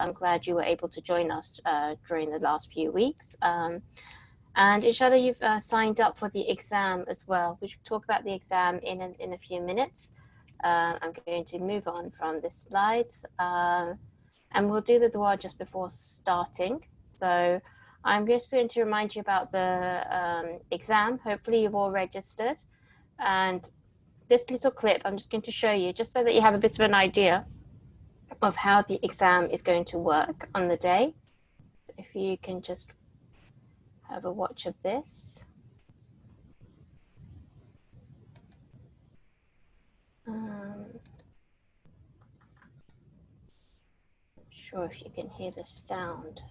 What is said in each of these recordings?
I'm glad you were able to join us during the last few weeks. And inshallah, you've signed up for the exam as well. We should talk about the exam in a few minutes. I'm going to move on from this slide. And we'll do the dua just before starting. So I'm just going to remind you about the exam. Hopefully you've all registered. And this little clip, I'm just going to show you, just so that you have a bit of an idea of how the exam is going to work on the day. So if you can just have a watch of this. Sure if you can hear the sound.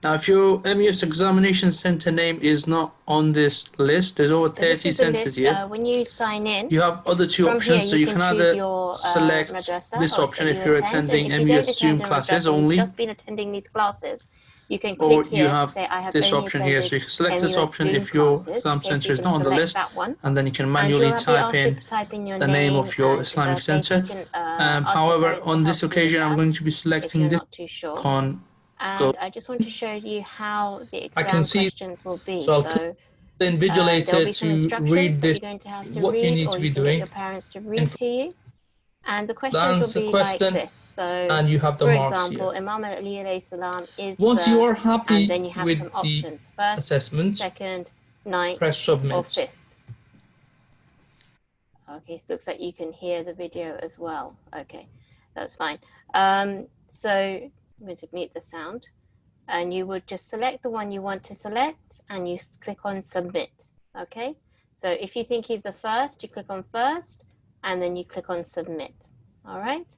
Now, if your MUS examination center name is not on this list, there's over 30 centers here. When you sign in, you have other two options. Here, so you can either select this option if you're attending MUS Zoom classes only. Just been attending these classes. You can or click you here have to say, I have this option here. So you can select this option if your Islam center is not on the list, and then you can manually type in the name of your Islamic center. However, on this occasion, I'm going to be selecting this icon. And I just want to show you how the exam questions will be. So I'll click the invigilator to read this, what you need to be doing. Your parents to read to you. And the questions will be like this. So, and you have the for marks example, here. Imam Ali alayhi salam is Once you are happy and then you have with some the options. First, assessment, second, ninth, press submit. or fifth. Okay, it looks like you can hear the video as well. Okay, that's fine. So I'm going to mute the sound. And you would just select the one you want to select and you click on submit. Okay, so if you think he's the first, you click on first and then you click on submit. All right,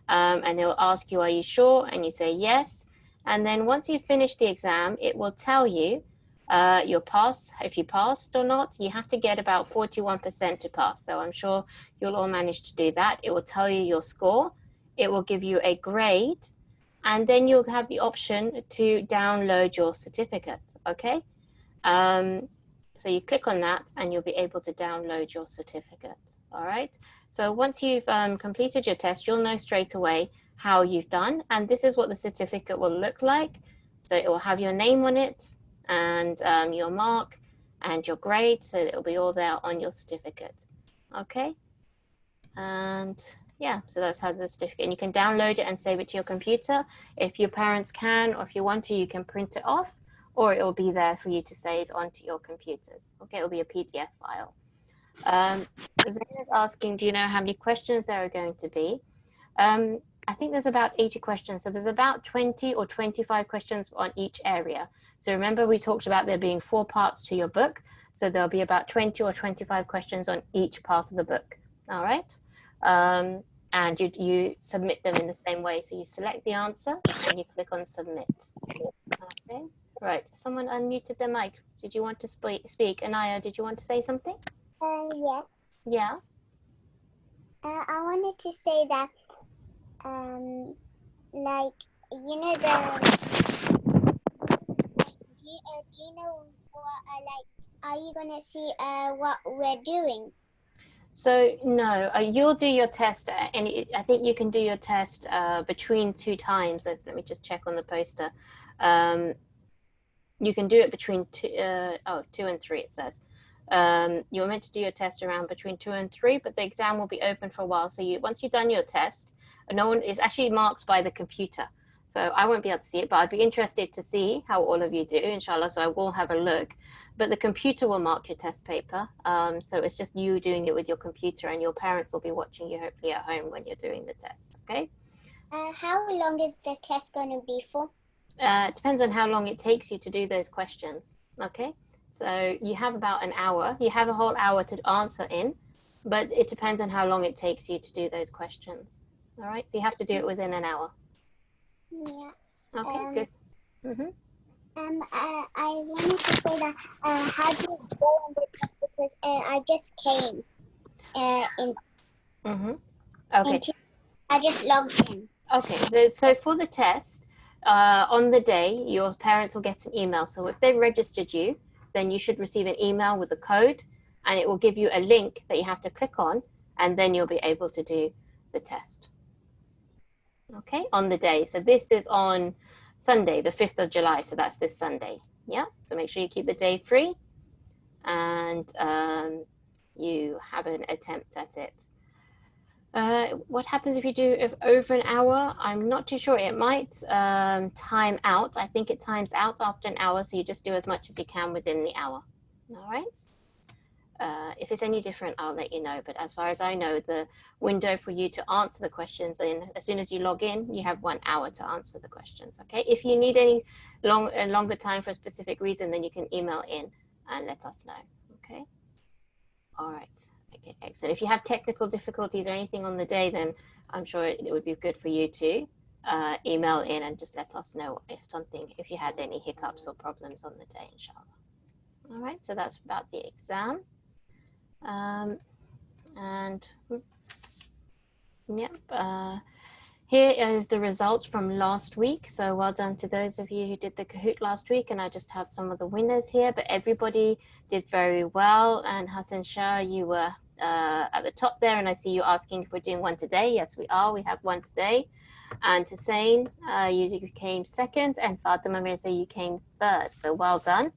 and it will ask you, are you sure? And you say yes. And then once you finish the exam, it will tell you your pass, if you passed or not. You have to get about 41% to pass. So I'm sure you'll all manage to do that. It will tell you your score. It will give you a grade. And then you'll have the option to download your certificate, okay? So you click on that and you'll be able to download your certificate, all right? So once you've completed your test, you'll know straight away how you've done. And this is what the certificate will look like. So it will have your name on it and your mark and your grade. So it'll be all there on your certificate, okay? And yeah, so that's how the certificate, and you can download it and save it to your computer. If your parents can, or if you want to, you can print it off, or it will be there for you to save onto your computers. Okay, it will be a PDF file. Zayn is asking, do you know how many questions there are going to be? I think there's about 80 questions. So there's about 20 or 25 questions on each area. So remember, we talked about there being 4 parts to your book. So there'll be about 20 or 25 questions on each part of the book. All right. And you submit them in the same way. So you select the answer and you click on submit. Okay, right. Someone unmuted their mic. Did you want to speak? Anaya, did you want to say something? Yes. Yeah. I wanted to say that, like, you know, do you know what, like, are you gonna see what we're doing? So no, you'll do your test, and I think you can do your test between 2 times. Let me just check on the poster. You can do it between 2 and 3, it says. You're meant to do your test around between 2 and 3, but the exam will be open for a while. So once you've done your test, no one is actually marked by the computer. So I won't be able to see it, but I'd be interested to see how all of you do, inshallah. So I will have a look. But the computer will mark your test paper. So it's just you doing it with your computer, and your parents will be watching you hopefully at home when you're doing the test, okay? How long is the test going to be for? It depends on how long it takes you to do those questions, okay? So you have about an hour. You have a whole hour to answer in, but it depends on how long it takes you to do those questions, all right? So you have to do it within an hour. Yeah. Okay, good. Mm-hmm. I wanted to say that how do you go on the test, because I just came in. Mm-hmm. Okay. I just logged in. Okay, so for the test, on the day, your parents will get an email. So if they've registered you, then you should receive an email with a code, and it will give you a link that you have to click on, and then you'll be able to do the test. Okay, on the day. So this is on Sunday, the 5th of July. So that's this Sunday. Yeah, so make sure you keep the day free, and you have an attempt at it. What happens if you do over an hour? I'm not too sure. It might time out. I think it times out after an hour, so you just do as much as you can within the hour. All right. If it's any different, I'll let you know. But as far as I know, the window for you to answer the questions, and as soon as you log in, you have 1 hour to answer the questions. Okay. If you need any longer time for a specific reason, then you can email in and let us know. Okay. All right. Okay, excellent. If you have technical difficulties or anything on the day, then I'm sure it would be good for you to email in and just let us know if you had any hiccups or problems on the day, inshallah. All right, so that's about the exam. Here is the results from last week. So well done to those of you who did the Kahoot last week. And I just have some of the winners here, but everybody did very well. And Hassan Shah, you were at the top there, and I see you asking if we're doing one today. Yes, we are. We have one today. And Hussein, you came second, and Fatima Mirza, you came third. So well done.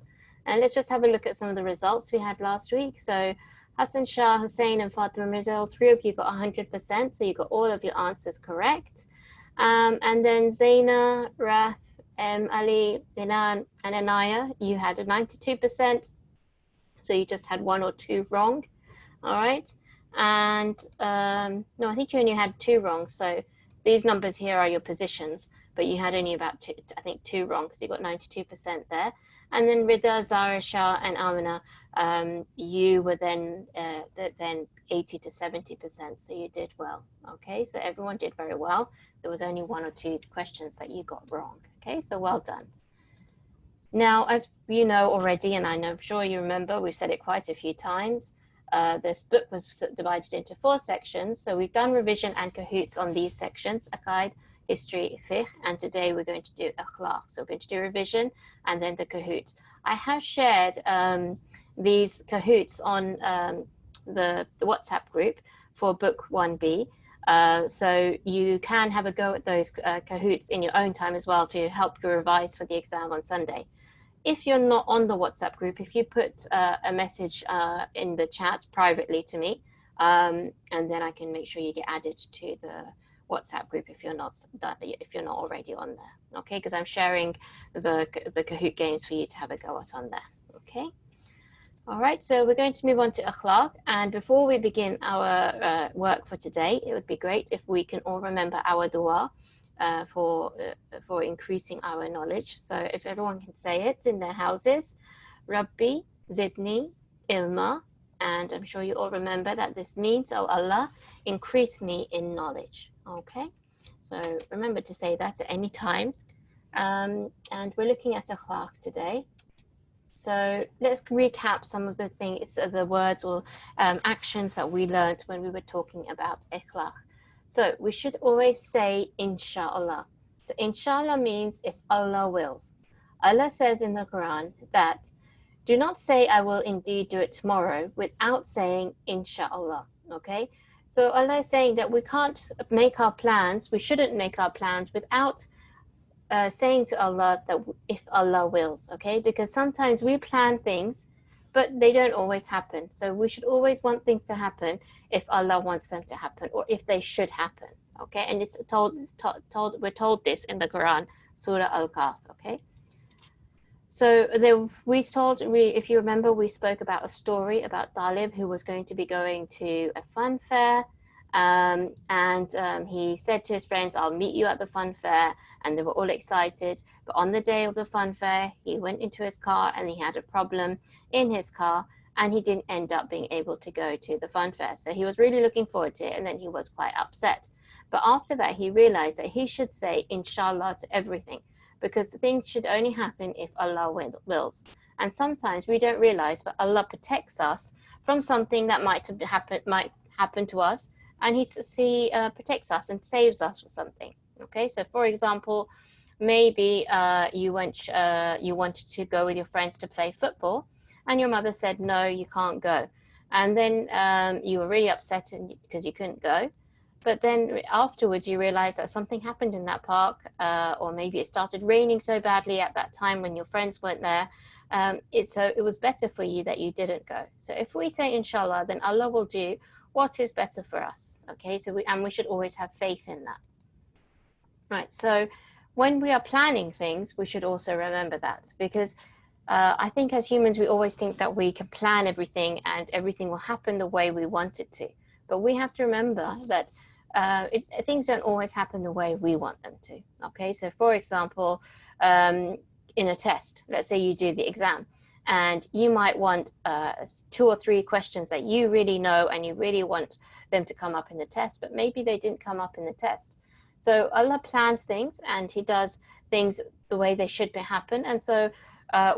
And let's just have a look at some of the results we had last week. So Hassan Shah, Hussein, and Fatima Mirza, all three of you got 100%. So you got all of your answers correct. And then Zaina, Rath, Ali, Linan, and Anaya, you had a 92%. So you just had 1 or 2 wrong. All right. And no, I think you only had 2 wrong. So these numbers here are your positions, but you had only about 2 wrong, because you got 92% there. And then Rida, Zara, Shah, and Amina, you were then 80 to 70%. So you did well. Okay, so everyone did very well. There was only 1 or 2 questions that you got wrong. Okay, so well done. Now, as you know already, and I'm sure you remember, we've said it quite a few times, this book was divided into 4 sections. So we've done revision and Kahoots on these sections: Aqaid, history, fiqh, and today we're going to do akhlaq. So we're going to do revision and then the Kahoot. I have shared these Kahoots on the WhatsApp group for book 1B. So you can have a go at those Kahoots in your own time as well to help you revise for the exam on Sunday. If you're not on the WhatsApp group, if you put a message in the chat privately to me, and then I can make sure you get added to the WhatsApp group if you're not already on there. Okay, because I'm sharing the Kahoot games for you to have a go at on there. Okay. All right, so we're going to move on to akhlaq, and before we begin our work for today, it would be great if we can all remember our dua for increasing our knowledge. So if everyone can say it in their houses: Rabbi zidni ilma, and I'm sure you all remember that this means, oh Allah, increase me in knowledge. Okay, so remember to say that at any time. And we're looking at akhlaq today. So let's recap some of the things, the words or actions that we learned when we were talking about akhlaq. So we should always say inshallah. So inshallah means if Allah wills. Allah says in the Quran that do not say I will indeed do it tomorrow without saying inshallah. Okay, so Allah is saying that we can't make our plans, we shouldn't make our plans without saying to Allah that if Allah wills. Okay, because sometimes we plan things but they don't always happen. So we should always want things to happen if Allah wants them to happen, or if they should happen. Okay, and it's we're told this in the Quran, Surah Al-Kahf. Okay, so if you remember, we spoke about a story about Talib, who was going to be going to a fun fair, and he said to his friends, I'll meet you at the fun fair, and they were all excited. But on the day of the fun fair, he went into his car and he had a problem in his car, and he didn't end up being able to go to the fun fair. So he was really looking forward to it, and then he was quite upset. But after that, he realized that he should say inshallah to everything, because things should only happen if Allah wills. And sometimes we don't realize, but Allah protects us from something that might happen to us, and he protects us and saves us from something. Okay, so for example, maybe you wanted to go with your friends to play football, and your mother said, no, you can't go. And then you were really upset because you couldn't go. But then afterwards, you realized that something happened in that park, or maybe it started raining so badly at that time when your friends weren't there. So it was better for you that you didn't go. So if we say inshallah, then Allah will do what is better for us. Okay, so we should always have faith in that. Right, so when we are planning things, we should also remember that, because I think as humans, we always think that we can plan everything and everything will happen the way we want it to. But we have to remember that things don't always happen the way we want them to. Okay, so for example, in a test, let's say you do the exam, and you might want 2 or 3 questions that you really know and you really want them to come up in the test, but maybe they didn't come up in the test. So Allah plans things and He does things the way they should happen. And so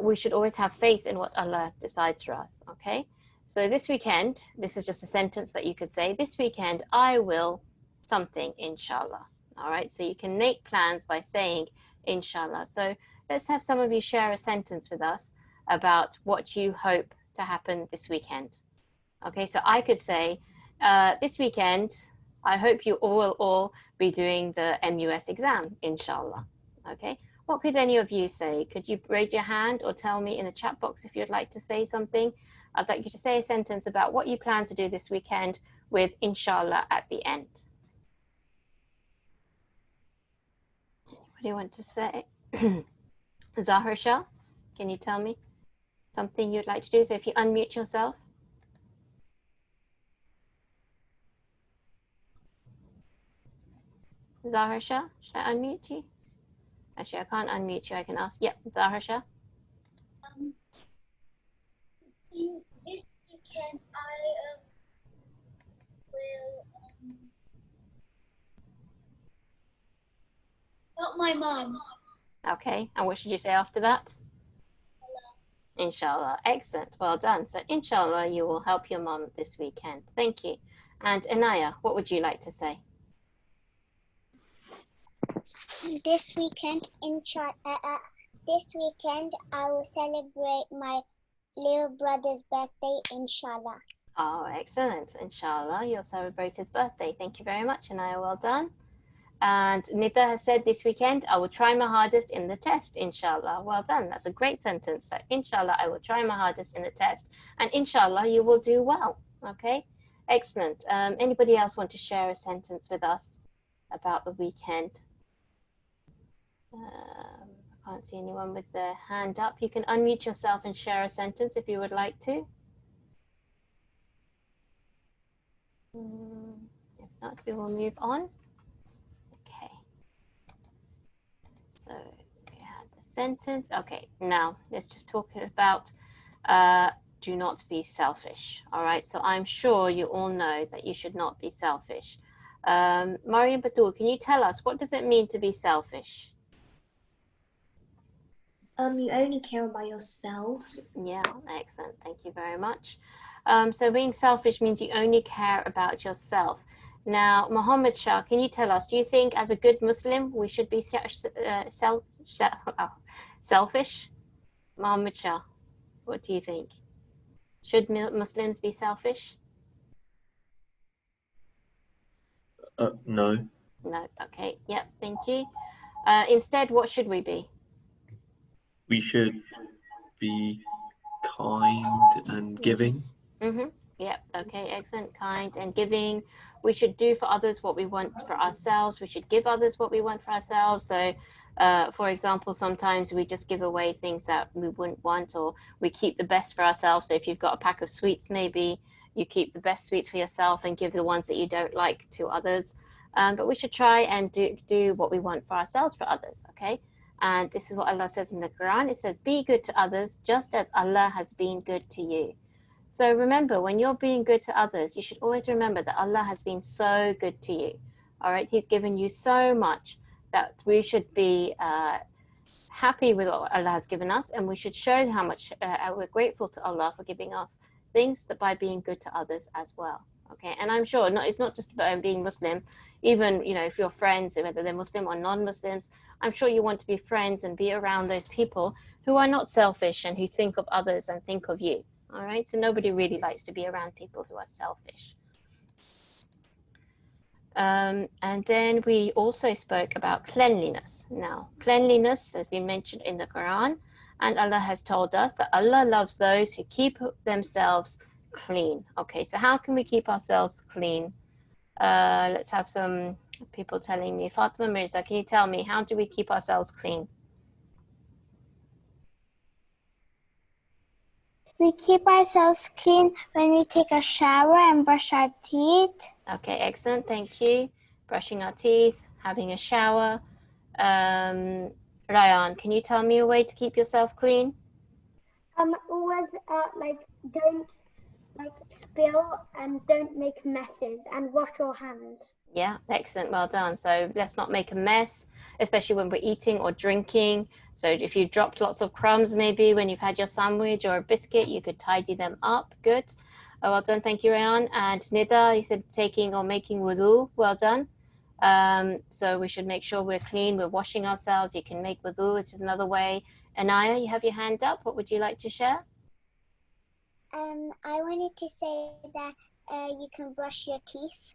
we should always have faith in what Allah decides for us, okay? So this weekend, this is just a sentence that you could say, this weekend I will something, inshallah. All right, so you can make plans by saying inshallah. So let's have some of you share a sentence with us about what you hope to happen this weekend. Okay, so I could say, this weekend, I hope you will all be doing the MUS exam, inshallah. Okay, what could any of you say? Could you raise your hand or tell me in the chat box if you'd like to say something? I'd like you to say a sentence about what you plan to do this weekend with inshallah at the end. Anybody want to say? Zahra Shah, can you tell me something you'd like to do? So if you unmute yourself. Zahra Shah, should I unmute you? Actually, I can't unmute you. I can ask. Yep, Zahra Shah. This weekend, I will help my mom. Okay, and what should you say after that? Inshallah. Excellent. Well done. So inshallah, you will help your mom this weekend. Thank you. And Anaya, what would you like to say? This weekend, I will celebrate my little brother's birthday, inshallah. Oh, excellent. Inshallah, you'll celebrate his birthday. Thank you very much, Anaya. Well done. And Nita has said this weekend, I will try my hardest in the test, inshallah. Well done. That's a great sentence. So inshallah, I will try my hardest in the test. And inshallah, you will do well. Okay, excellent. Anybody else want to share a sentence with us about the weekend? I can't see anyone with their hand up. You can unmute yourself and share a sentence if you would like to. If not, we will move on. Okay. So we had the sentence. Okay, now let's just talk about do not be selfish. All right, so I'm sure you all know that you should not be selfish. Mariam Batul, can you tell us what does it mean to be selfish? You only care about yourself. Yeah, excellent. Thank you very much. So being selfish means you only care about yourself. Now, Muhammad Shah, can you tell us, do you think as a good Muslim, we should be selfish? Muhammad Shah, what do you think? Should Muslims be selfish? No. No, okay, yep, thank you. Instead, what should we be? We should be kind and giving. Mm-hmm. Yep, okay, excellent. Kind and giving. We should do for others what we want for ourselves. We should give others what we want for ourselves. So, for example, sometimes we just give away things that we wouldn't want, or we keep the best for ourselves. So if you've got a pack of sweets, maybe you keep the best sweets for yourself and give the ones that you don't like to others. But we should try and do what we want for ourselves for others, okay? And this is what Allah says in the Quran. It says, be good to others just as Allah has been good to you. So remember, when you're being good to others, you should always remember that Allah has been so good to you. All right, He's given you so much that we should be happy with what Allah has given us, and we should show how much we're grateful to Allah for giving us things by being good to others as well. Okay, and I'm sure it's not just about being Muslim. Even, you know, if you're friends, whether they're Muslim or non-Muslims, I'm sure you want to be friends and be around those people who are not selfish and who think of others and think of you. All right, so nobody really likes to be around people who are selfish. And then we also spoke about cleanliness. Now, cleanliness has been mentioned in the Quran, and Allah has told us that Allah loves those who keep themselves clean. Okay, so how can we keep ourselves clean? Let's have some people telling me. Fatima Mirza, can you tell me, how do we keep ourselves clean? We keep ourselves clean when we take a shower and brush our teeth. Okay, excellent, thank you. Brushing our teeth, having a shower. Ryan, can you tell me a way to keep yourself clean? Always don't spill and don't make messes, and wash your hands. Yeah, excellent, well done. So let's not make a mess, especially when we're eating or drinking. So if you dropped lots of crumbs, maybe when you've had your sandwich or a biscuit, you could tidy them up. Good. Well done, thank you, Ryan. And Nida, you said taking or making wudu. Well done. So we should make sure we're clean, we're washing ourselves. You can make wudu, which is another way. Anaya, you have your hand up. What would you like to share? I wanted to say that you can brush your teeth.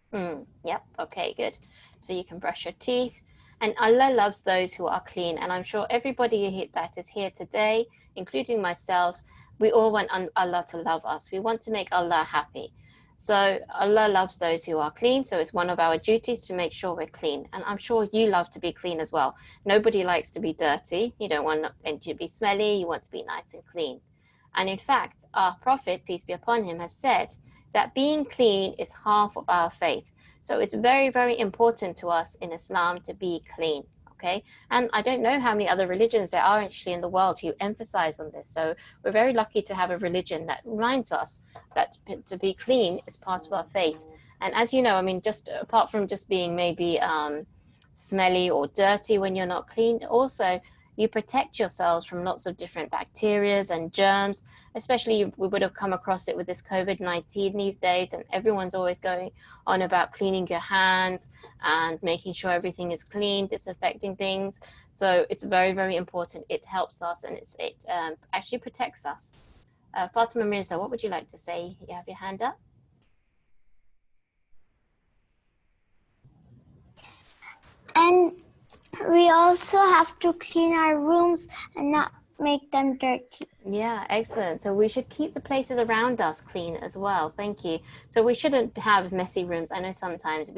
Yep, okay, good. So you can brush your teeth. And Allah loves those who are clean. And I'm sure everybody that is here today, including myself, we all want Allah to love us. We want to make Allah happy. So Allah loves those who are clean. So it's one of our duties to make sure we're clean. And I'm sure you love to be clean as well. Nobody likes to be dirty. You don't want to be smelly. You want to be nice and clean. And in fact, our Prophet, peace be upon him, has said that being clean is half of our faith. So it's very, very important to us in Islam to be clean. Okay, and I don't know how many other religions there are actually in the world who emphasize on this. So we're very lucky to have a religion that reminds us that to be clean is part of our faith. And as you know, I mean, just apart from just being maybe smelly or dirty when you're not clean, also you protect yourselves from lots of different bacteria and germs. Especially we would have come across it with this COVID-19 these days, and everyone's always going on about cleaning your hands and making sure everything is clean, disinfecting things. So it's very, very important. It helps us, and it actually protects us. Fatima Mirza, what would you like to say? You have your hand up. And we also have to clean our rooms and not make them dirty. Yeah, excellent. So we should keep the places around us clean as well. Thank you. So we shouldn't have messy rooms. I know sometimes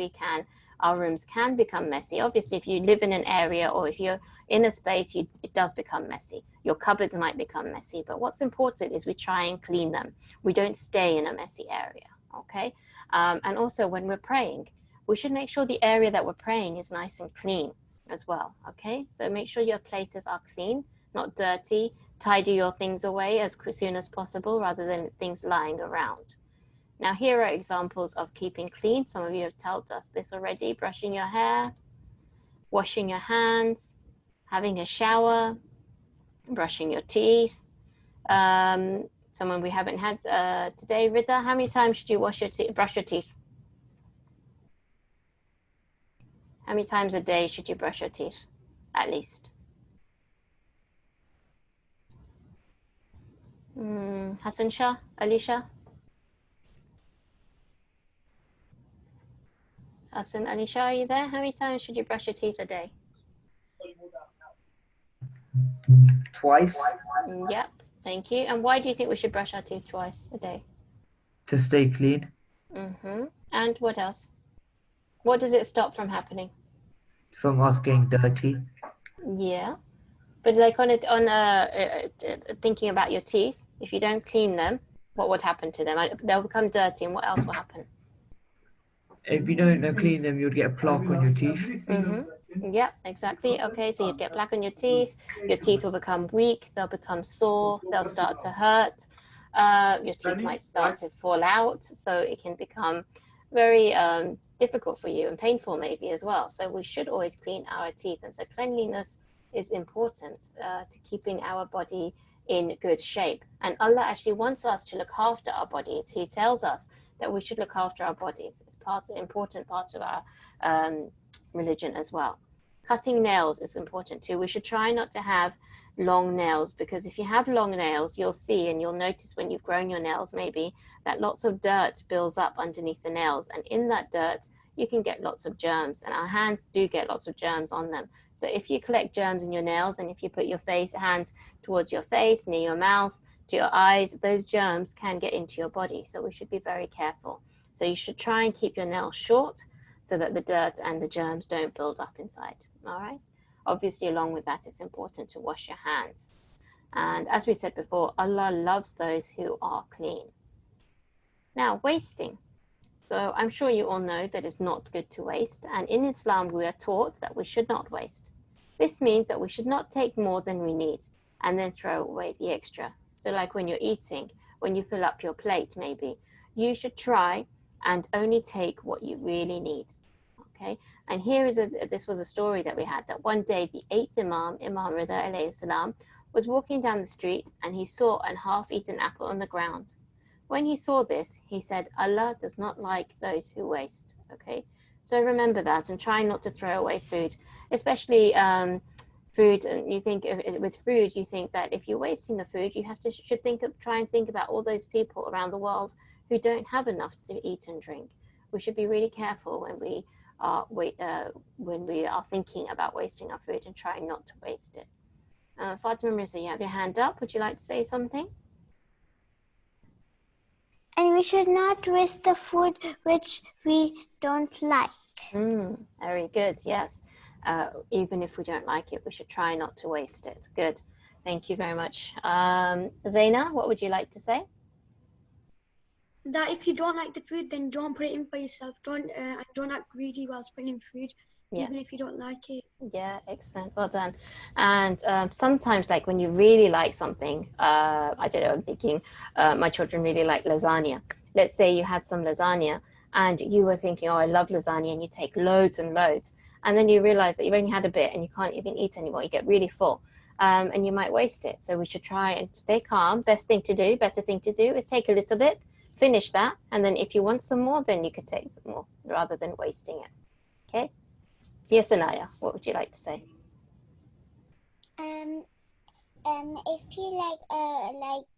our rooms can become messy. Obviously, if you live in an area or if you're in a space, it does become messy. Your cupboards might become messy, but what's important is we try and clean them. We don't stay in a messy area, okay? And also when we're praying, we should make sure the area that we're praying is nice and clean as well, okay? So make sure your places are clean, not dirty. Tidy your things away as soon as possible rather than things lying around. Now here are examples of keeping clean. Some of you have told us this already. Brushing your hair, washing your hands, having a shower, brushing your teeth. Someone we haven't had today, Rida, how many times should you brush your teeth? How many times a day should you brush your teeth, at least? Hassan Shah, Alicia? Hassan, Alicia, are you there? How many times should you brush your teeth a day? Twice. Yep, thank you. And why do you think we should brush our teeth twice a day? To stay clean. And what else? What does it stop from happening? From us getting dirty. Yeah, but like thinking about your teeth, if you don't clean them, what would happen to them? They'll become dirty, and what else will happen? If you don't clean them, you'd get a plaque on your teeth. Yeah, exactly. Okay, so you'd get plaque on your teeth will become weak, they'll become sore, they'll start to hurt, your teeth might start to fall out, so it can become very difficult for you and painful maybe as well. So we should always clean our teeth, and so cleanliness is important to keeping our body in good shape. And Allah actually wants us to look after our bodies. He tells us that we should look after our bodies. It's an important part of our religion as well. Cutting nails is important too. We should try not to have long nails, because if you have long nails, you'll see and you'll notice when you've grown your nails maybe that lots of dirt builds up underneath the nails, and in that dirt you can get lots of germs, and our hands do get lots of germs on them. So if you collect germs in your nails, and if you put your hands towards your face, near your mouth, to your eyes, those germs can get into your body. So we should be very careful. So you should try and keep your nails short so that the dirt and the germs don't build up inside. All right. Obviously, along with that, it's important to wash your hands. And as we said before, Allah loves those who are clean. Now, wasting. So I'm sure you all know that it's not good to waste. And in Islam, we are taught that we should not waste. This means that we should not take more than we need and then throw away the extra. So like when you're eating, when you fill up your plate, maybe, you should try and only take what you really need. Okay. And here is this was a story that we had, that one day the 8th Imam, Imam Rida alayhi salam, was walking down the street and he saw an half-eaten apple on the ground. When he saw this, he said, Allah does not like those who waste. Okay, so remember that and try not to throw away food, especially food. And you think with food, you think that if you're wasting the food, you should try and think about all those people around the world who don't have enough to eat and drink. We should be really careful when we are thinking about wasting our food and trying not to waste it. Fatima Mirza, you have your hand up. Would you like to say something? And we should not waste the food which we don't like. Very good, yes. Even if we don't like it, we should try not to waste it. Good. Thank you very much. Zaina, what would you like to say? That if you don't like the food, then don't put it in for yourself. Don't act greedy whilst putting in food, even if you don't like it. Yeah, excellent. Well done. And sometimes, like when you really like something, I don't know, I'm thinking my children really like lasagna. Let's say you had some lasagna and you were thinking, oh, I love lasagna, and you take loads and loads. And then you realize that you've only had a bit and you can't even eat anymore. You get really full and you might waste it. So we should try and stay calm. Better thing to do is take a little bit, finish that. And then if you want some more, then you could take some more rather than wasting it. Okay. Yes, Anaya, what would you like to say? If you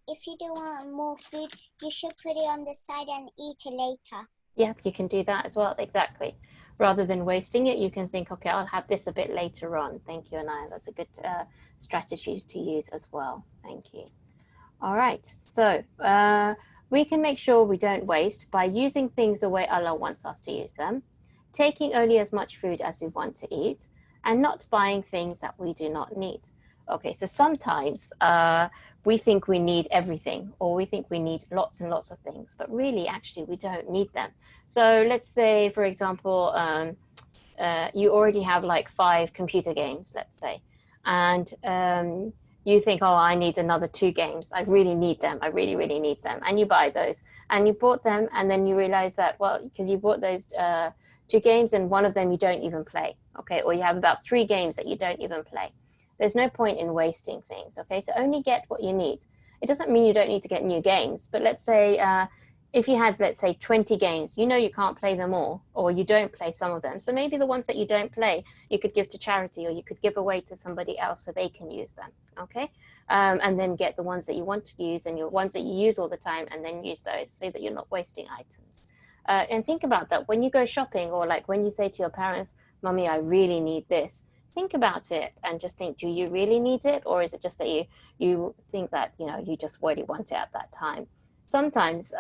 if you don't want more food, you should put it on the side and eat it later. Yep, you can do that as well. Exactly. Rather than wasting it, you can think, okay, I'll have this a bit later on. Thank you, Anaya. That's a good strategy to use as well. Thank you. All right. So we can make sure we don't waste by using things the way Allah wants us to use them, taking only as much food as we want to eat, and not buying things that we do not need. Okay, so sometimes we think we need everything, or we think we need lots and lots of things, but really, actually, we don't need them. So let's say, for example, you already have like 5 computer games, let's say, and you think, oh, I need another 2 games. I really need them. I really, really need them. And you buy those, and you bought them, and then you realize that, well, because you bought those 2 games and one of them you don't even play, okay, or you have about 3 games that you don't even play. There's no point in wasting things, okay? So only get what you need. It doesn't mean you don't need to get new games, but let's say if you had, let's say, 20 games, you know you can't play them all, or you don't play some of them. So maybe the ones that you don't play, you could give to charity, or you could give away to somebody else so they can use them, okay? And then get the ones that you want to use and your ones that you use all the time, and then use those so that you're not wasting items. And think about that when you go shopping, or like when you say to your parents, Mummy, I really need this. Think about it and just think, do you really need it? Or is it just that you think that, you know, you just really want it at that time? Sometimes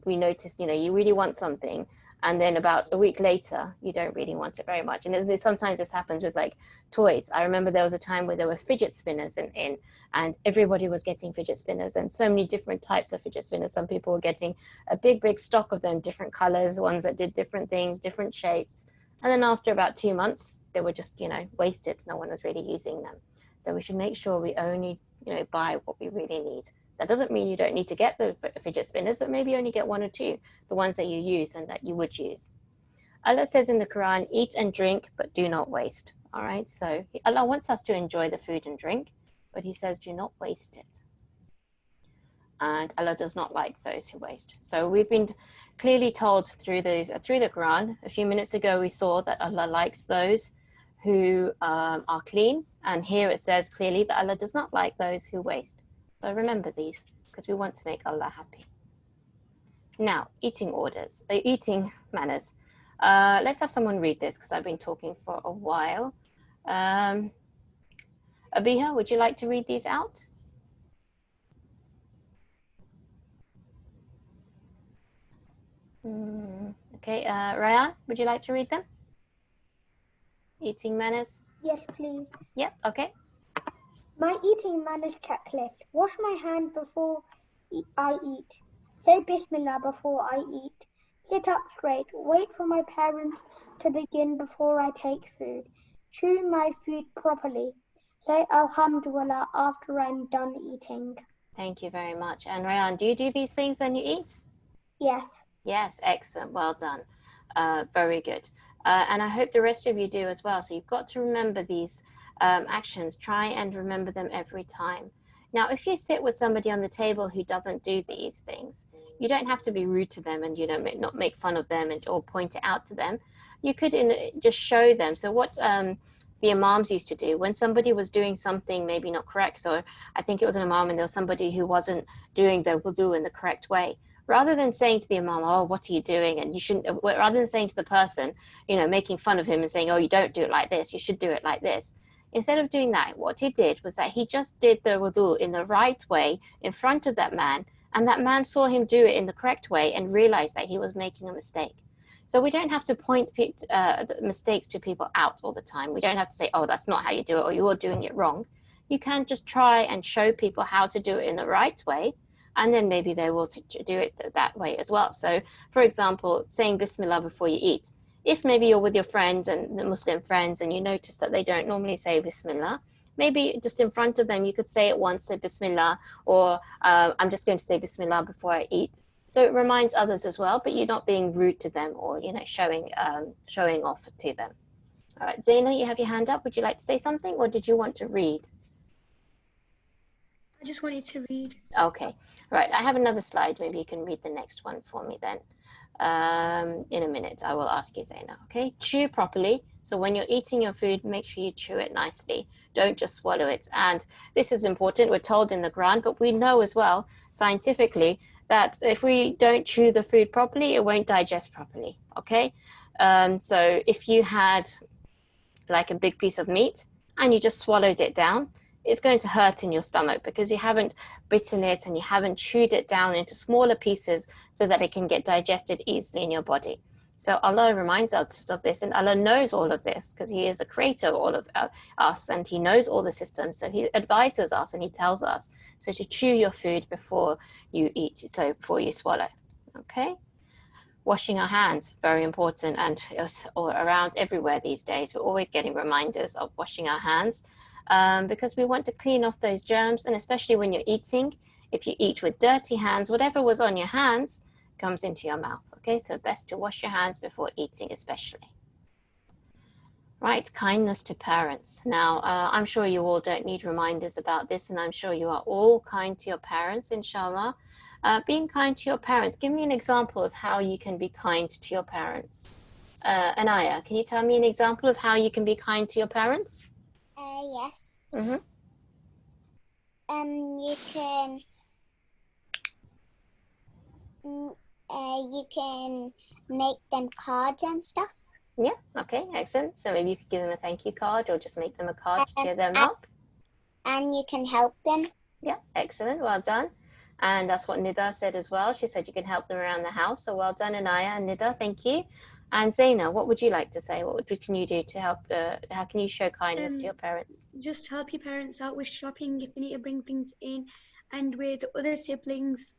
we notice, you know, you really want something, and then about a week later, you don't really want it very much. And sometimes this happens with like toys. I remember there was a time where there were fidget spinners in, and everybody was getting fidget spinners, and so many different types of fidget spinners. Some people were getting a big stock of them, different colors, ones that did different things, different shapes. And then after about 2 months, they were just, you know, wasted. No one was really using them. So we should make sure we only, you know, buy what we really need. That doesn't mean you don't need to get the fidget spinners, but maybe only get 1 or 2, the ones that you use and that you would use. Allah says in the Quran, eat and drink, but do not waste. All right, so Allah wants us to enjoy the food and drink, but he says do not waste it. and Allah does not like those who waste. So we've been clearly told through the Quran. A few minutes ago we saw that Allah likes those who are clean, and here it says clearly that Allah does not like those who waste. So remember these, because we want to make Allah happy. Now, eating manners. Let's have someone read this, because I've been talking for a while. Abiha, would you like to read these out? Okay, Ryan, would you like to read them? Eating manners? Yes, please. Yep, okay. My eating manners checklist. Wash my hands before I eat. Say Bismillah before I eat. Sit up straight. Wait for my parents to begin before I take food. Chew my food properly. Say Alhamdulillah after I'm done eating. Thank you very much. And Ryan, do you do these things when you eat? Yes. Yes, excellent. Well done. Very good. And I hope the rest of you do as well. So you've got to remember these actions. Try and remember them every time. Now, if you sit with somebody on the table who doesn't do these things, you don't have to be rude to them and, you know, not make fun of them or point it out to them. You could just show them. So what the imams used to do when somebody was doing something maybe not correct, so I think it was an imam and there was somebody who wasn't doing the wudu in the correct way, rather than saying to the imam, oh, what are you doing? And you shouldn't, rather than saying to the person, you know, making fun of him and saying, oh, you don't do it like this, you should do it like this. Instead of doing that, what he did was that he just did the wudu in the right way in front of that man, and that man saw him do it in the correct way and realized that he was making a mistake. So we don't have to point the mistakes to people out all the time. We don't have to say, oh, that's not how you do it, or you're doing it wrong. You can just try and show people how to do it in the right way, and then maybe they will do it that way as well. So, for example, saying Bismillah before you eat. If maybe you're with your friends and the Muslim friends and you notice that they don't normally say Bismillah, maybe just in front of them you could say it once, say Bismillah, or I'm just going to say Bismillah before I eat. So it reminds others as well, but you're not being rude to them or, you know, showing off to them. All right, Zaina, you have your hand up. Would you like to say something, or did you want to read? I just wanted to read. Okay, right. I have another slide. Maybe you can read the next one for me then. In a minute, I will ask you, Zaina. Okay, chew properly. So when you're eating your food, make sure you chew it nicely. Don't just swallow it. And this is important. We're told in the Quran, but we know as well scientifically that if we don't chew the food properly, it won't digest properly. Okay, so if you had like a big piece of meat and you just swallowed it down, it's going to hurt in your stomach because you haven't bitten it and you haven't chewed it down into smaller pieces so that it can get digested easily in your body. So Allah reminds us of this, and Allah knows all of this because He is a creator of all of us, and He knows all the systems. So He advises us and He tells us so to chew your food before you eat, so before you swallow. Okay. Washing our hands, very important, and it's all around everywhere these days. We're always getting reminders of washing our hands. Because we want to clean off those germs, and especially when you're eating, if you eat with dirty hands, whatever was on your hands comes into your mouth. Okay, so best to wash your hands before eating, especially. Right, kindness to parents. Now, I'm sure you all don't need reminders about this, and I'm sure you are all kind to your parents, inshallah. Being kind to your parents, give me an example of how you can be kind to your parents. Anaya, can you tell me an example of how you can be kind to your parents? Yes. Mm-hmm. You can make them cards and stuff. Yeah, okay, excellent. So maybe you could give them a thank you card or just make them a card to cheer them up. And you can help them. Yeah, excellent. Well done. And that's what Nida said as well. She said you can help them around the house. So well done, Anaya and Nida. Thank you. And Zaina, what would you like to say? What can you do to help? How can you show kindness to your parents? Just help your parents out with shopping if they need to bring things in, and with other siblings.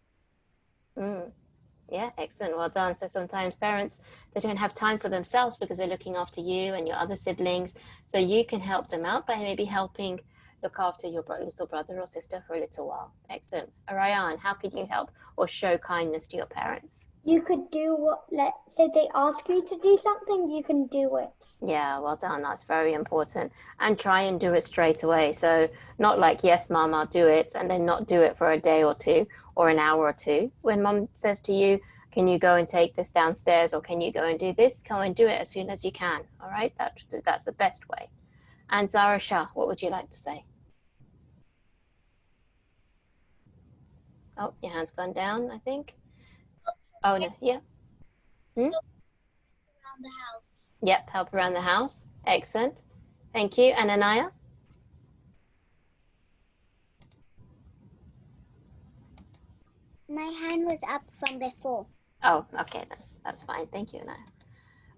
Yeah, excellent. Well done. So sometimes parents, they don't have time for themselves because they're looking after you and your other siblings. So you can help them out by maybe helping look after your little brother or sister for a little while. Excellent. Ryan, how can you help or show kindness to your parents? You could do what, let's say they ask you to do something, you can do it. Yeah, well done. That's very important. And try and do it straight away. So not like, yes, Mom, I'll do it, and then not do it for a day or two. or an hour or two. When mom says to you, can you go and take this downstairs, or can you go and do this, go and do it as soon as you can. All right, that's the best way. And Zara Shah, what would you like to say? Oh, your hand's gone down, I think. Oh no, yeah. Around the house. Yep, help around the house. Excellent. Thank you. And Anaya? My hand was up from before. Oh, okay then. That's fine. Thank you, Anaya.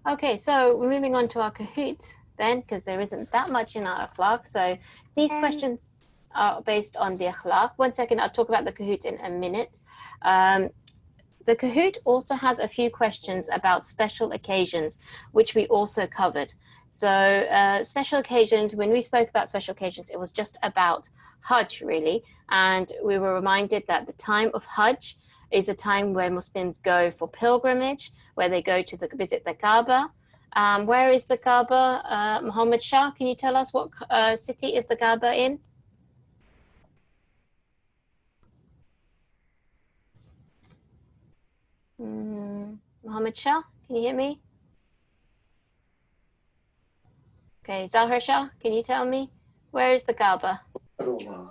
Okay, so we're moving on to our Kahoot then, because there isn't that much in our akhlaq. So these questions are based on the akhlaq. 1 second, I'll talk about the Kahoot in a minute. The Kahoot also has a few questions about special occasions, which we also covered. So special occasions, when we spoke about special occasions, it was just about Hajj, really. And we were reminded that the time of Hajj is a time where Muslims go for pilgrimage, where they go to visit the Kaaba. Where is the Kaaba? Muhammad Shah, can you tell us what city is the Kaaba in? Muhammad Shah, can you hear me? Okay, Zahra Shah, can you tell me? Where is the Kaaba? Oh,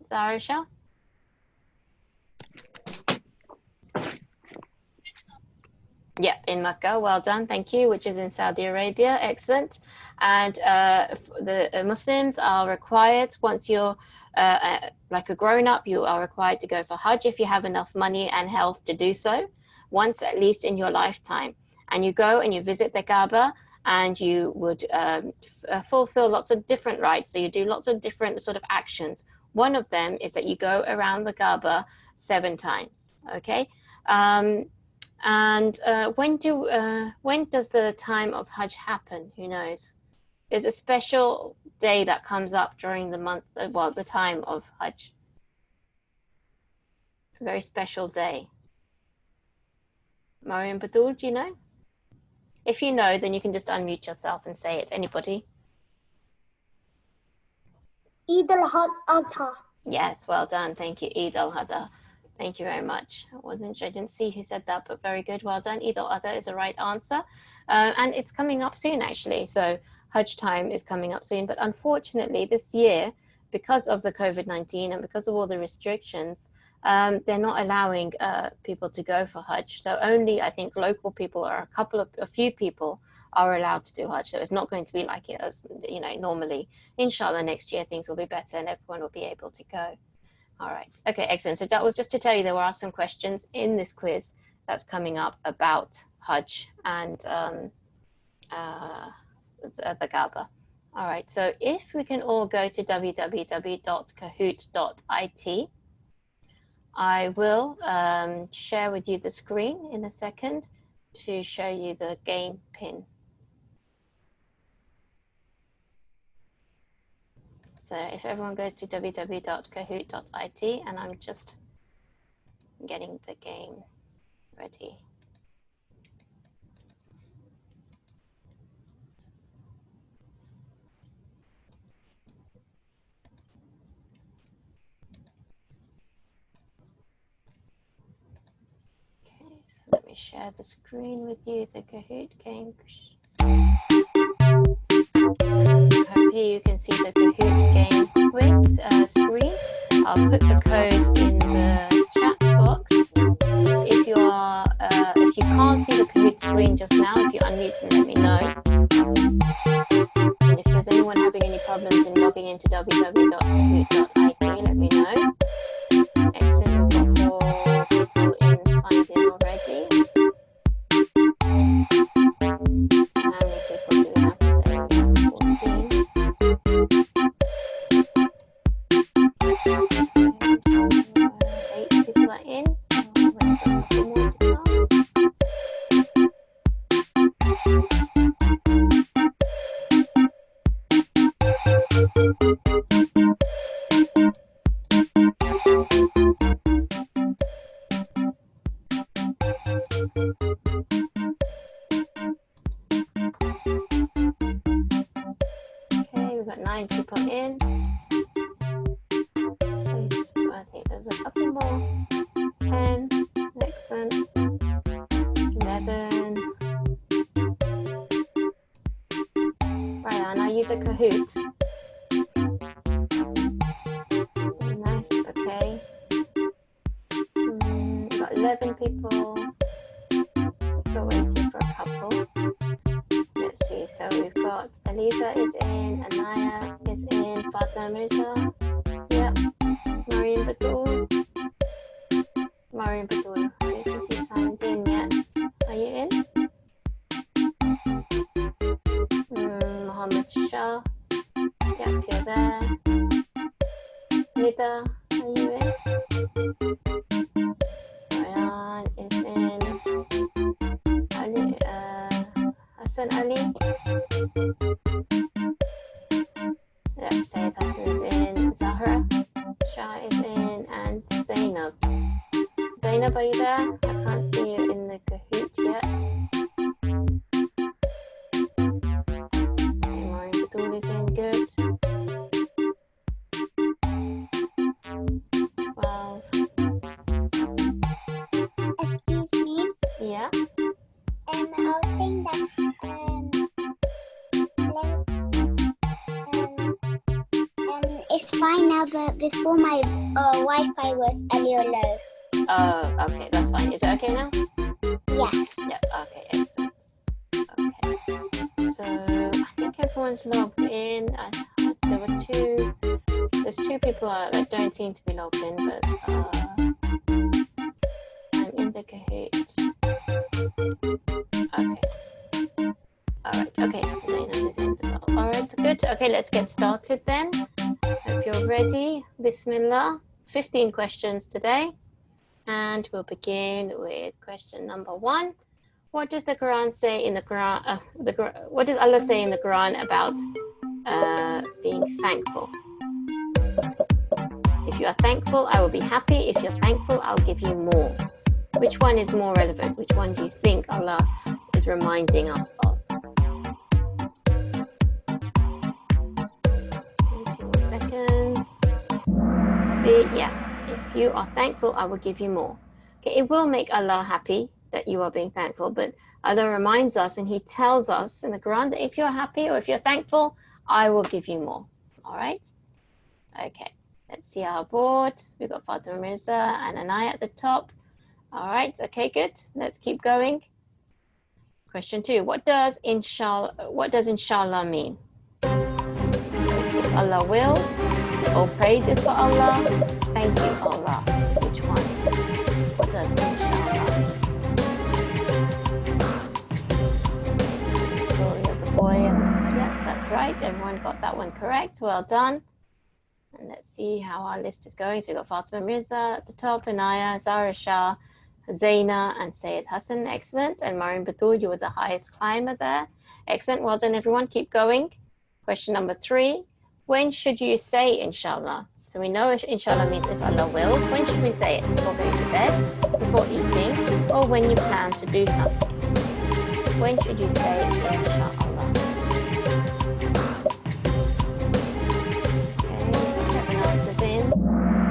Zahra Shah? Yep, in Mecca. Well done, thank you, which is in Saudi Arabia. Excellent. And the Muslims are required, once you're like a grown-up, you are required to go for Hajj if you have enough money and health to do so, once at least in your lifetime. And you go and you visit the Kaaba, and you would fulfill lots of different rites. So you do lots of different sort of actions. One of them is that you go around the Kaaba 7 times, okay? And when does the time of Hajj happen? Who knows? There's a special day that comes up during the month, well, the time of Hajj. A very special day. Mariam Badul, do you know? If you know, then you can just unmute yourself and say it. Anybody? Eid al-Adha. Yes, well done. Thank you. Eid al-Adha. Thank you very much. I didn't see who said that, but very good. Well done. Eid al-Adha is the right answer. And it's coming up soon, actually. So Hajj time is coming up soon. But unfortunately, this year, because of the COVID-19 and because of all the restrictions, they're not allowing people to go for Hajj. So only, I think, local people or a few people are allowed to do Hajj. So it's not going to be like it as, you know, normally. Inshallah, next year things will be better and everyone will be able to go. All right. Okay, excellent. So that was just to tell you there are some questions in this quiz that's coming up about Hajj and the Kaaba. All right. So if we can all go to www.kahoot.it, I will share with you the screen in a second to show you the game pin. So if everyone goes to www.kahoot.it, and I'm just getting the game ready. Okay, so let me share the screen with you, the Kahoot game. Hopefully you can see the Kahoot game quiz screen. I'll put the code in the chat box. If you can't see the Kahoot screen just now, if you unmute and let me know. And if there's anyone having any problems in logging into www.kahoot.it, let me know. Excellent, we've got 4 people signed in already. How many people do we have today? We have 14. Okay, 8 people are in. We've got a couple more to come. the Kahoot? Nice, okay. We've got 11 people. We're waiting for a couple. Let's see, so we've got Eliza is in, Anaya is in, Fatima Mirza. Yep. Mariam Batul. Mariam Batul. I don't think you signed in yet. Are you in? Mohammed Shah. Yep, you're there. Nida, are you in? Ryan is in. Ali, Hassan Ali. Yep, Sayyid Hassan is in. Zahra Shah is in, and Zainab. Zainab, are you there? I can't see you in the Kahoot yet. Okay, Maureen Batul is in, good. 12. Excuse me. Yeah. I was saying that it's fine now, but before my Wi-Fi was a little low. Oh, okay, that's fine. Is it okay now? Yeah. Yep, okay, excellent. Okay. So I think everyone's logged in. There's two people that don't seem to be logged in, but I'm in the Kahoot. Okay. Alright, okay, Zainab is in as well. Alright, good. Okay, let's get started then. Hope you're ready. Bismillah. 15 questions today. And we'll begin with question number 1. What does the Quran say in the Quran? What does Allah say in the Quran about being thankful? If you are thankful, I will be happy. If you're thankful, I'll give you more. Which one is more relevant? Which one do you think Allah is reminding us of? 2 more seconds. See, yes. If you are thankful, I will give you more. Okay, it will make Allah happy that you are being thankful, but Allah reminds us and He tells us in the Quran that if you're happy or if you're thankful, I will give you more. All right? Okay, let's see our board. We've got Fatima Mirza and Anaya at the top. All right, okay, good. Let's keep going. Question 2. What does inshallah mean? If Allah wills, all praise is for Allah. Thank you, Allah. Which one? What does inshallah mean? The story of the boy. Yeah, that's right. Everyone got that one correct. Well done. And let's see how our list is going. So we've got Fatima Mirza at the top, Anaya, Zahra Shah, Zaina, and Sayyid Hassan. Excellent. And Mariam Batul, you were the highest climber there. Excellent. Well done, everyone. Keep going. Question number 3. When should you say inshallah? So we know inshallah means if Allah wills. When should we say it? Before going to bed, before eating, or when you plan to do something? When should you say inshallah? Okay, everyone else is in.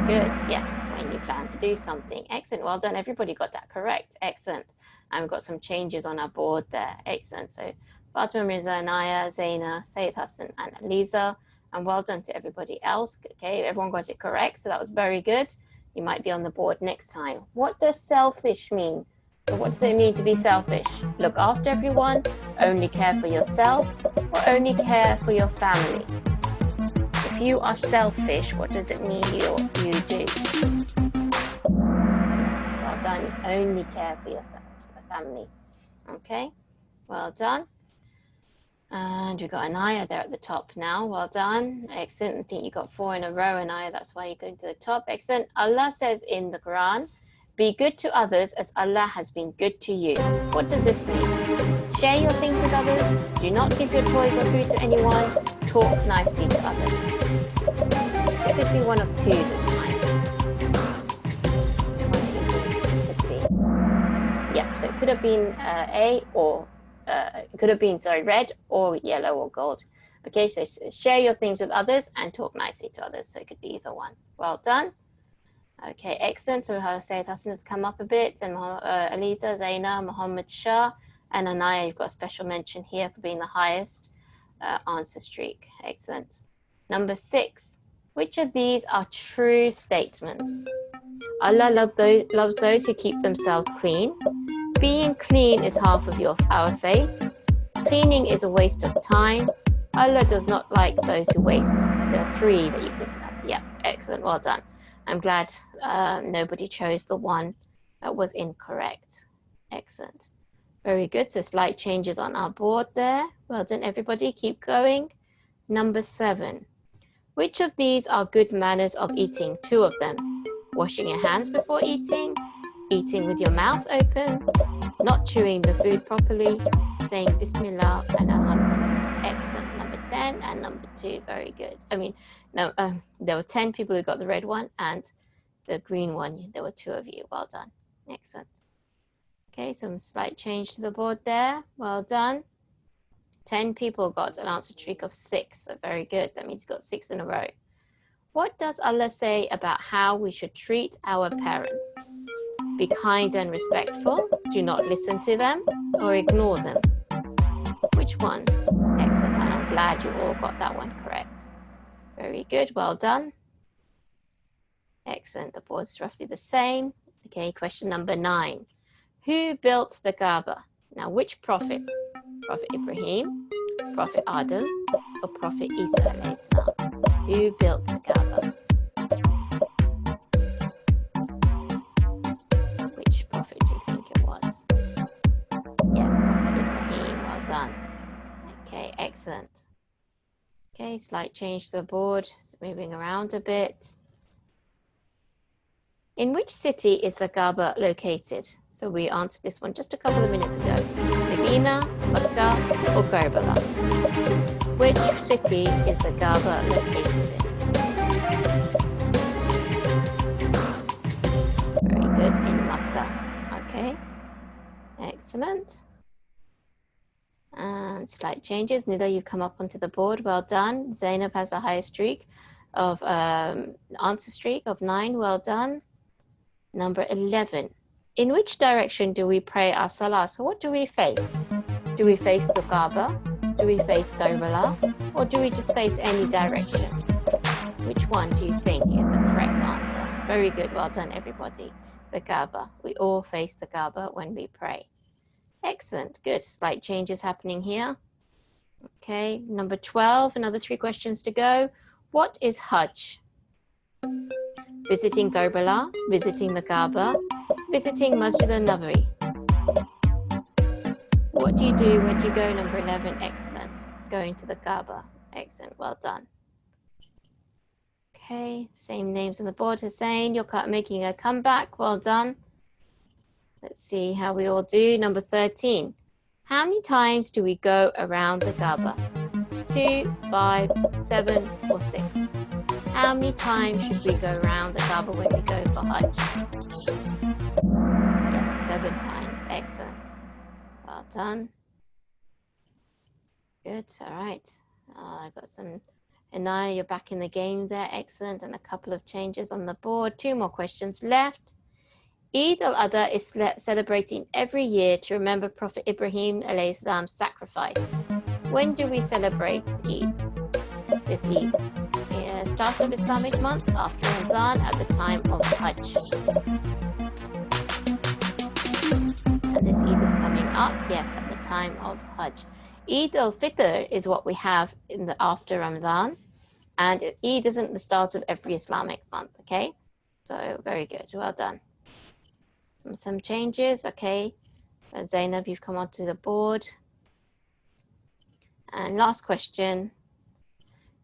Good, yes, when you plan to do something. Excellent, well done. Everybody got that correct. Excellent. And we've got some changes on our board there. Excellent. So Fatima Mirza, Anaya, Zaina, Sayyid Hassan, and Eliza. And well done to everybody else. Okay, everyone got it correct, so that was very good. You might be on the board next time. What does selfish mean? So what does it mean to be selfish? Look after everyone, only care for yourself, or only care for your family? If you are selfish, what does it mean you do? Yes, well done. Only care for yourself, the family. Okay, well done. And we've got Anaya there at the top now. Well done. Excellent. I think you got 4 in a row, Anaya. That's why you're going to the top. Excellent. Allah says in the Quran, be good to others as Allah has been good to you. What does this mean? Share your things with others. Do not give your toys or food to anyone. Talk nicely to others. It could be one of 2 this time. Which one do you think it could be? Yep, so it could have been A or it could have been, red or yellow or gold. Okay, so share your things with others and talk nicely to others. So it could be either one. Well done. Okay, excellent. So Sayyid Hassan has come up a bit, and Eliza, Zaina, Mohammed Shah, and Anaya, you've got a special mention here for being the highest. answer streak. Excellent. Number 6. Which of these are true statements? Allah loves those who keep themselves clean. Being clean is half of our faith. Cleaning is a waste of time. Allah does not like those who waste. There are 3 that you could have. Yeah, excellent. Well done. I'm glad nobody chose the one that was incorrect. Excellent. Very good. So slight changes on our board there. Well done, everybody. Keep going. Number 7. Which of these are good manners of eating? 2 of them. Washing your hands before eating, eating with your mouth open, not chewing the food properly, saying Bismillah and Alhamdulillah. Excellent. Number 10 and number 2. Very good. I mean, no, there were 10 people who got the red one, and the green one, there were 2 of you. Well done. Excellent. Okay, some slight change to the board there. Well done. 10 people got an answer streak of 6. So very good. That means you got 6 in a row. What does Allah say about how we should treat our parents? Be kind and respectful. Do not listen to them or ignore them. Which one? Excellent. And I'm glad you all got that one correct. Very good. Well done. Excellent. The board's roughly the same. Okay, question number 9. Who built the Kaaba? Now, which prophet? Prophet Ibrahim, Prophet Adam, or Prophet Isa alayhi salam? Who built the Kaaba? Which prophet do you think it was? Yes, Prophet Ibrahim. Well done. Okay, excellent. Okay, slight change to the board. It's moving around a bit. In which city is the Kaaba located? So we answered this one just a couple of minutes ago. Medina, Mecca, or Karbala? Which city is the Kaaba located in? Very good, in Mecca. Okay, excellent. And slight changes. Nida, you've come up onto the board. Well done. Zainab has a higher streak of answer streak of 9. Well done. Number 11. In which direction do we pray our salah? So what do we face? Do we face the Kaaba? Do we face Karbala? Or do we just face any direction? Which one do you think is the correct answer? Very good. Well done, everybody. The Kaaba. We all face the Kaaba when we pray. Excellent. Good. Slight changes happening here. Okay. Number 12. Another 3 questions to go. What is Hajj? Visiting Karbala, visiting the Kaaba, visiting Masjid al-Nabawi. What do you do when you go? Number 11, excellent. Going to the Kaaba, excellent, well done. Okay, same names on the board. Hussein, you're making a comeback, well done. Let's see how we all do. Number 13, how many times do we go around the Kaaba? 2, 5, 7, or 6? How many times should we go around the Kaaba when we go for Hajj? Yes, 7 times. Excellent. Well done. Good. All right. I got some. Anaya, you're back in the game there. Excellent. And a couple of changes on the board. 2 more questions left. Eid al-Adha is celebrating every year to remember Prophet Ibrahim alayhi salam's sacrifice. When do we celebrate Eid? This Eid. Start of Islamic month, after Ramadan, at the time of Hajj. And this Eid is coming up, yes, at the time of Hajj. Eid al-Fitr is what we have in the after Ramadan, and Eid isn't the start of every Islamic month, okay? So very good, well done. Some changes, okay. Zainab, you've come onto the board. And last question.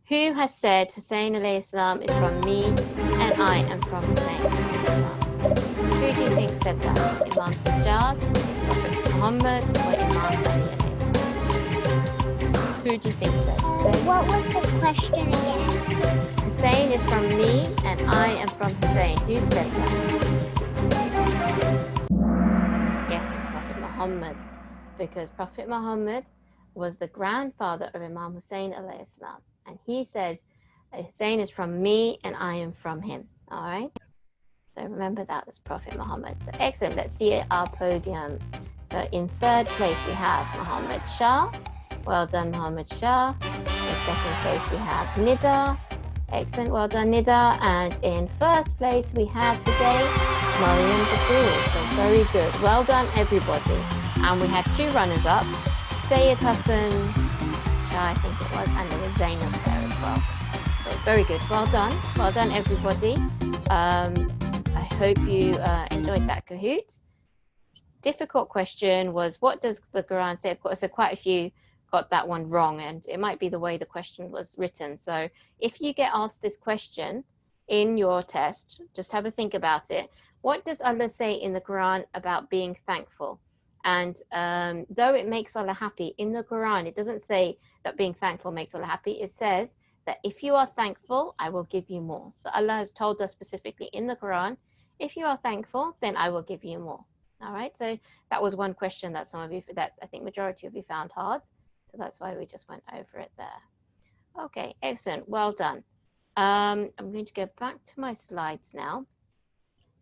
Who has said Hussein alayhi salam is from me and I am from Hussein alayhi salam? Who do you think said that? Imam Sajjad, Prophet Muhammad, or Imam Ali alayhi salam? Who do you think said that? What was the question again? Hussein is from me and I am from Hussein. Who said that? Yes, it's Prophet Muhammad, because Prophet Muhammad was the grandfather of Imam Hussein alayhi salam. And he said, Hussein is from me and I am from him. All right. So remember that as Prophet Muhammad. So excellent. Let's see our podium. So in 3rd place, we have Muhammad Shah. Well done, Muhammad Shah. In second place, we have Nida. Excellent, well done, Nida. And in first place, we have today Mariam Batul. So very good. Well done, everybody. And we had 2 runners-up, Sayed Hassan Shah, I think it was, and there was Zainab there as well. So very good. Well done, everybody. I hope you enjoyed that Kahoot. Difficult question was, what does the Quran say? So quite a few got that one wrong, and it might be the way the question was written. So if you get asked this question in your test, just have a think about it. What does Allah say in the Quran about being thankful? And though it makes Allah happy, in the Quran, it doesn't say that being thankful makes Allah happy. It says that if you are thankful, I will give you more. So Allah has told us specifically in the Quran, if you are thankful, then I will give you more. All right, so that was one question that some of you, that I think majority of you found hard. So that's why we just went over it there. Okay, excellent, well done. I'm going to go back to my slides now.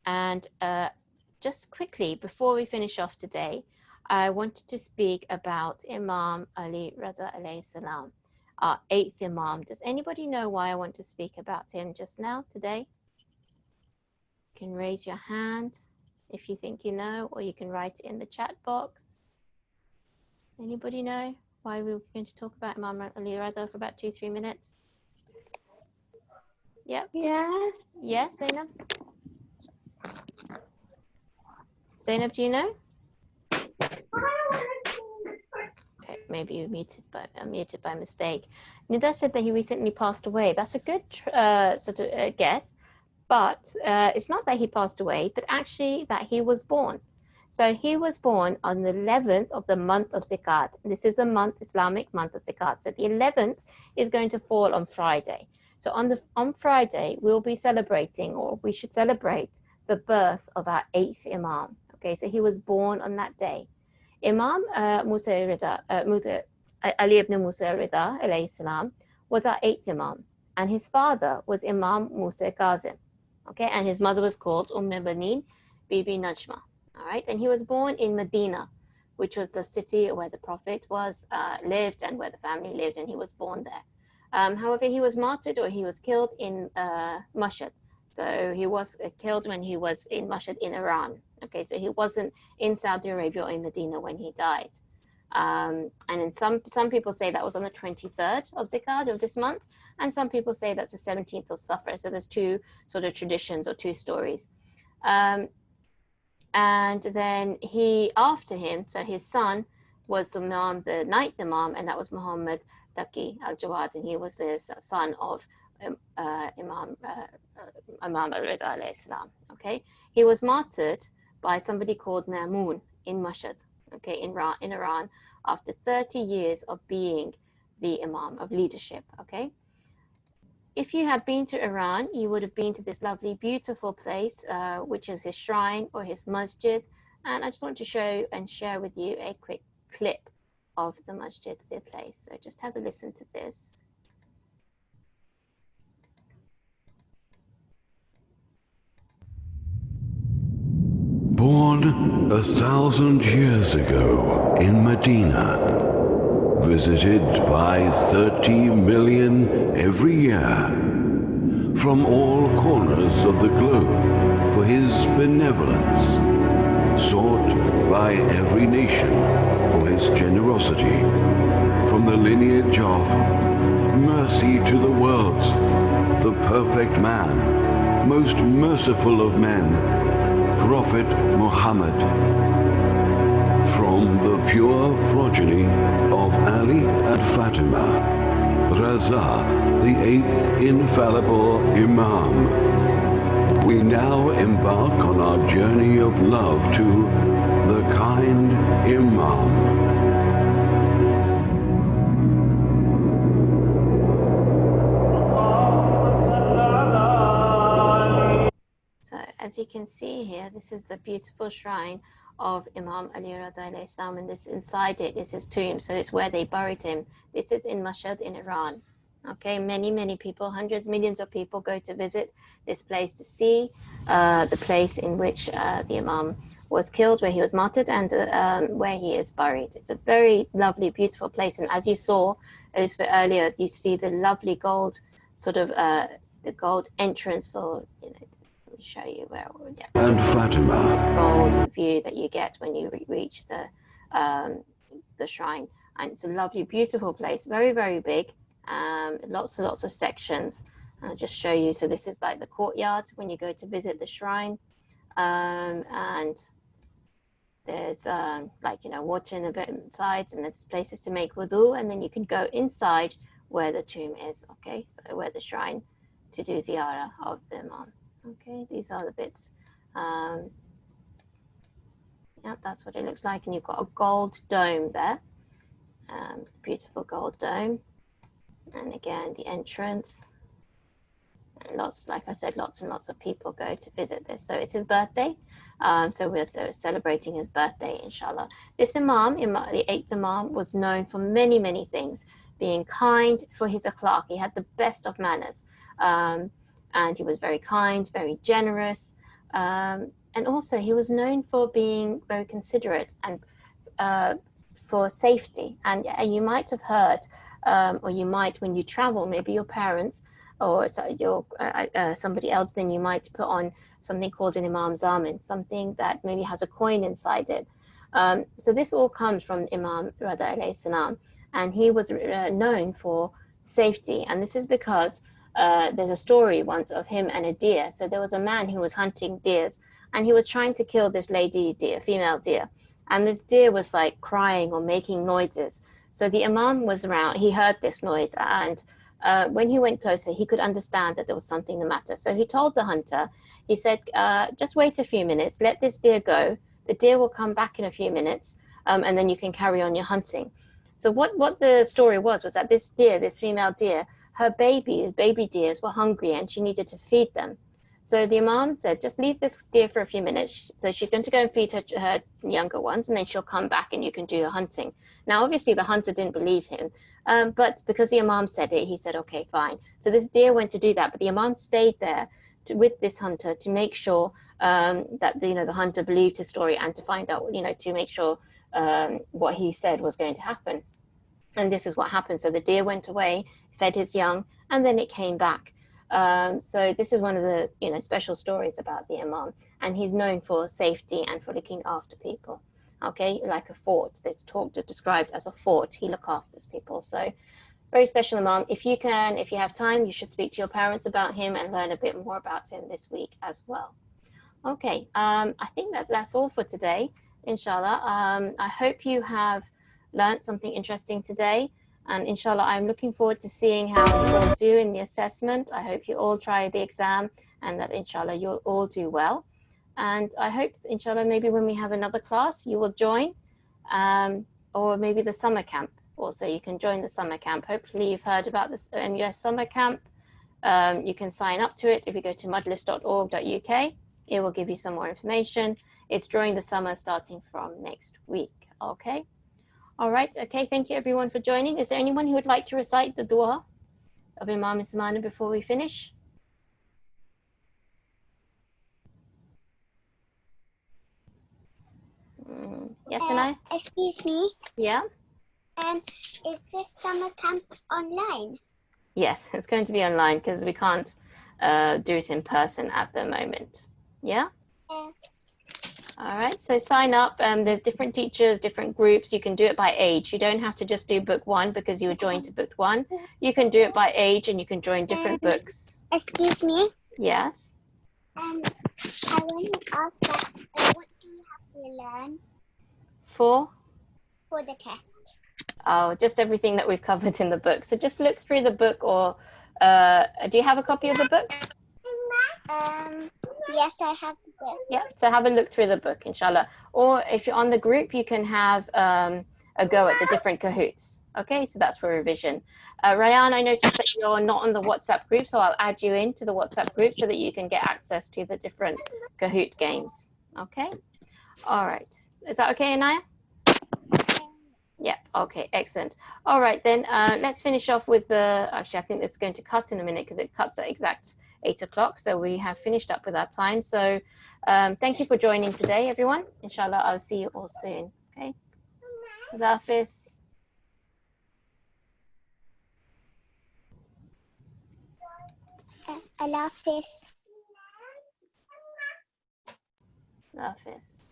And just quickly, before we finish off today, I wanted to speak about Imam Ali Reza alayhi salam, our 8th Imam. Does anybody know why I want to speak about him just now, today? You can raise your hand if you think you know, or you can write it in the chat box. Anybody know why we were going to talk about Imam Ali Reza for about 2-3 minutes? Yep. Yes. Yes, Zainab? Zainab, do you know? Okay, maybe you muted by mistake. Nida said that he recently passed away. That's a good sort of guess, but it's not that he passed away, but actually that he was born. So he was born on the 11th of the month of Zikat. This is the month, Islamic month of Zikat. So the 11th is going to fall on Friday. So on Friday, we'll be celebrating, or we should celebrate, the birth of our 8th Imam. Okay, so he was born on that day. Imam Ali ibn Musa Rida alayhi salam was our 8th Imam, and his father was Imam Musa Kazim. Okay, and his mother was called Banin Bibi Najma. All right, and he was born in Medina, which was the city where the Prophet was lived and where the family lived, and he was born there. However, he was martyred, or he was killed in Mashhad. So he was killed when he was in Mashhad in Iran. Okay, so he wasn't in Saudi Arabia or in Medina when he died. And in some people say that was on the 23rd of Zikat of this month, and some people say that's the 17th of Safar. So there's 2 sort of traditions or 2 stories. And then after him, so his son was the Imam, the 9th Imam, and that was Muhammad Taqi al-Jawad, and he was the son of Imam al-Rida alayhi salam. Okay, he was martyred by somebody called Mamun in Mashhad, okay, in Iran, after 30 years of being the Imam of leadership. Okay, if you have been to Iran, you would have been to this lovely, beautiful place, which is his shrine or his masjid. And I just want to show and share with you a quick clip of the masjid, the place. So just have a listen to this. Born 1,000 years ago in Medina, visited by 30 million every year from all corners of the globe for his benevolence, sought by every nation for his generosity, from the lineage of mercy to the worlds, the perfect man, most merciful of men, Prophet Muhammad, from the pure progeny of Ali and Fatima, Raza, the 8th infallible Imam. We now embark on our journey of love to the kind Imam. As you can see here, this is the beautiful shrine of Imam Ali Reza alayhi salam, and this inside it is his tomb. So it's where they buried him. This is in Mashhad in Iran. Okay, many people, hundreds, millions of people go to visit this place to see the place in which the Imam was killed, where he was martyred, and where he is buried. It's a very lovely, beautiful place. And as you saw earlier, you see the lovely gold, sort of the gold entrance, or let me show you where. Yeah, and Fatima. This gold view that you get when you reach the shrine, and it's a lovely, beautiful place. Very, very big. Lots and lots of sections. I'll just show you. So this is like the courtyard when you go to visit the shrine. And there's water in the sides, and there's places to make wudu, and then you can go inside where the tomb is, okay, so where the shrine, to do ziyarah of the Imam. Okay, these are the bits. Yeah, that's what it looks like, and you've got a gold dome there, beautiful gold dome, and again the entrance. And lots, like I said, lots and lots of people go to visit this. So it's his birthday. So we're celebrating his birthday, inshallah. This Imam, the 8th Imam, was known for many, many things. Being kind, for his akhlaq. He had the best of manners. And he was very kind, very generous. And also he was known for being very considerate and for safety. And you might have heard, or you might, when you travel, maybe your parents or somebody else, then you might put on something called an Imam Zamin, something that maybe has a coin inside it. So this all comes from Imam Rada alayhi salam, and he was known for safety. And this is because there's a story once of him and a deer. So there was a man who was hunting deers, and he was trying to kill this lady deer, female deer. And this deer was like crying or making noises. So the Imam was around, he heard this noise, and when he went closer, he could understand that there was something the matter. So he told the hunter, he said, just wait a few minutes, let this deer go. The deer will come back in a few minutes, and then you can carry on your hunting. So what the story was that this deer, this female deer, her baby deers were hungry and she needed to feed them. So the Imam said, just leave this deer for a few minutes. So she's going to go and feed her younger ones, and then she'll come back and you can do your hunting. Now, obviously, the hunter didn't believe him. But because the Imam said it, he said, okay, fine. So this deer went to do that, but the Imam stayed there with this hunter to make sure that the hunter believed his story, and to find out, to make sure what he said was going to happen. And this is what happened. So the deer went away, fed his young, and then it came back. So this is one of the special stories about the Imam, and he's known for safety and for looking after people. Okay, like a fort. It's described as a fort. He look after people. So very special Imam. If you have time, you should speak to your parents about him and learn a bit more about him this week as well. Okay, I think that's all for today, inshallah. I hope you have learned something interesting today, and inshallah, I'm looking forward to seeing how you all do in the assessment. I hope you all try the exam, and that inshallah you'll all do well. And I hope, inshallah, maybe when we have another class, you will join, or maybe the summer camp. Also, you can join the summer camp. Hopefully, you've heard about this MUS summer camp. You can sign up to it if you go to majlis.org.uk. It will give you some more information. It's during the summer, starting from next week. Okay. All right. Okay. Thank you, everyone, for joining. Is there anyone who would like to recite the dua of Imam Ismana before we finish? Yes, Anaya? Excuse me. Yeah? Is this summer camp online? Yes, it's going to be online because we can't do it in person at the moment. Yeah? Yeah. All right, so sign up. There's different teachers, different groups. You can do it by age. You don't have to just do book 1 because you were joined to book 1. You can do it by age, and you can join different books. Excuse me? Yes? I want to ask that, what do you have to learn? For the test. Oh, just everything that we've covered in the book. So just look through the book, or do you have a copy of the book? Yes, I have the book. Yeah, so have a look through the book, inshallah. Or if you're on the group, you can have a go at the different Kahoots. Okay, so that's for revision. Ryan, I noticed that you're not on the WhatsApp group, so I'll add you into the WhatsApp group so that you can get access to the different Kahoot games. Okay? All right. Is that okay, Anaya? Yeah, okay, excellent. All right, then let's finish off with the, actually, I think it's going to cut in a minute because it cuts at 8 o'clock. So we have finished up with our time. So thank you for joining today, everyone. Inshallah, I'll see you all soon. Okay. Allah Hafiz. Allah Hafiz. Allah Hafiz.